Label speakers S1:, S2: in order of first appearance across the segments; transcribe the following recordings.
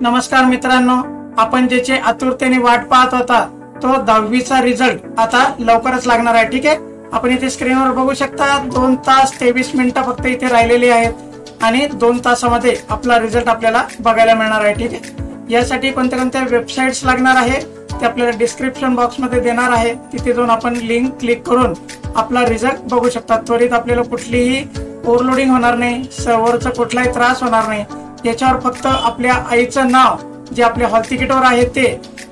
S1: नमस्कार मित्रांनो, आपण ज्याची आतुरतेने वाट पाहत होता तो 10वीचा रिझल्ट आता लवकरच लागणार आहे। ठीक आहे, आपण इथे स्क्रीनवर बघू शकता 2 तास 23 मिनिटं फक्त इथे राहिलेली आहेत आणि 2 तासामध्ये आपला रिझल्ट आपल्याला बघायला मिळणार आहे। ठीक आहे, यासाठी कोणत्या कोणत्या वेबसाईट्स लागणार आहे ते आपल्याला डिस्क्रिप्शन बॉक्स मध्ये देणार आहे। तिथे जाऊन आपण लिंक क्लिक करून आपला रिझल्ट बघू शकता। त्वरित आपल्याला कुठलीही ओव्हरलोडिंग होणार नाही, सर्व्हरचा कुठलाही त्रास होणार नाही। याच्यावर फक्त आपल्या आईचं नाव जे आपल्या हॉल तिकीटवर आहे ते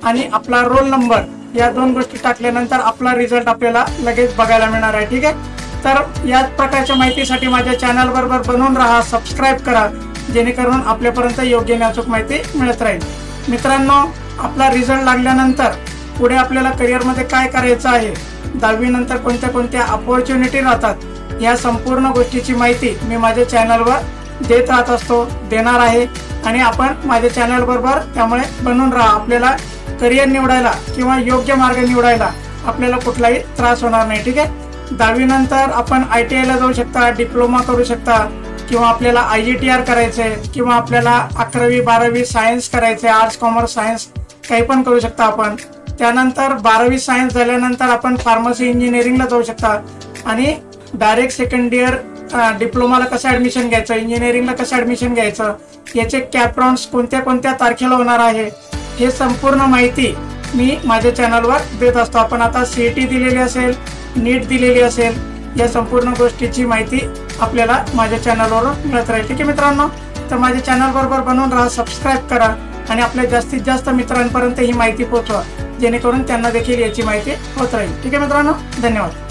S1: आणि आपला रोल नंबर या 2 गोष्टी टाकल्यानंतर आपला रिझल्ट आपल्याला लगेच बघायला मिळणार आहे। ठीक आहे, तर याच प्रकारच्या माहितीसाठी माझ्या चॅनल बरोबर बनवून राहा, सबस्क्राइब करा, जेणेकरून आपल्यापर्यंत योग्य आणि अचूक माहिती मिळत राहील। मित्रांनो, आपला रिझल्ट लागल्यानंतर पुढे आपल्याला करिअर मध्ये काय करायचं आहे, 10वी नंतर कोणत्या कोणत्या अपॉर्च्युनिटी राहतात, या संपूर्ण गोष्टीची माहिती मी माझ्या चॅनलवर देत राहत असतो, देणार आहे। आणि आपण माझ्या चॅनल बरोबर त्यामुळे बनून राहा। आपल्याला करिअर निवडायला किंवा योग्य मार्ग निवडायला आपल्याला कुठलाही त्रास होणार नाही। ठीक आहे, 10वी नंतर आपण ITI ला जाऊ शकता, डिप्लोमा करू शकता, किंवा आपल्याला IGTR करायचंय, किंवा आपल्याला 11वी 12वी सायन्स करायचंय, आर्ट्स कॉमर्स सायन्स काही पण करू शकता आपण। त्यानंतर 12वी सायन्स झाल्यानंतर आपण फार्मसी इंजिनिअरिंगला जाऊ शकता आणि डायरेक्ट सेकंड इयर डिप्लोमाला कसं ऍडमिशन घ्यायचं, इंजिनिअरिंगला कसं ऍडमिशन घ्यायचं, याचे कॅप राउंड्स कोणत्या कोणत्या तारखेला होणार आहे, हे संपूर्ण माहिती मी माझ्या चॅनलवर देत असतो। आपण आता CET दिलेली असेल, नीट दिलेली असेल, या संपूर्ण गोष्टीची माहिती आपल्याला माझ्या चॅनलवर मिळत राहील। ठीक आहे मित्रांनो, तर माझ्या चॅनल बरोबर बनवून राहा, सबस्क्राइब करा आणि आपल्या जास्तीत जास्त मित्रांपर्यंत ही माहिती पोहोचवा, जेणेकरून त्यांना देखील याची माहिती होत राहील। ठीक आहे मित्रांनो, धन्यवाद।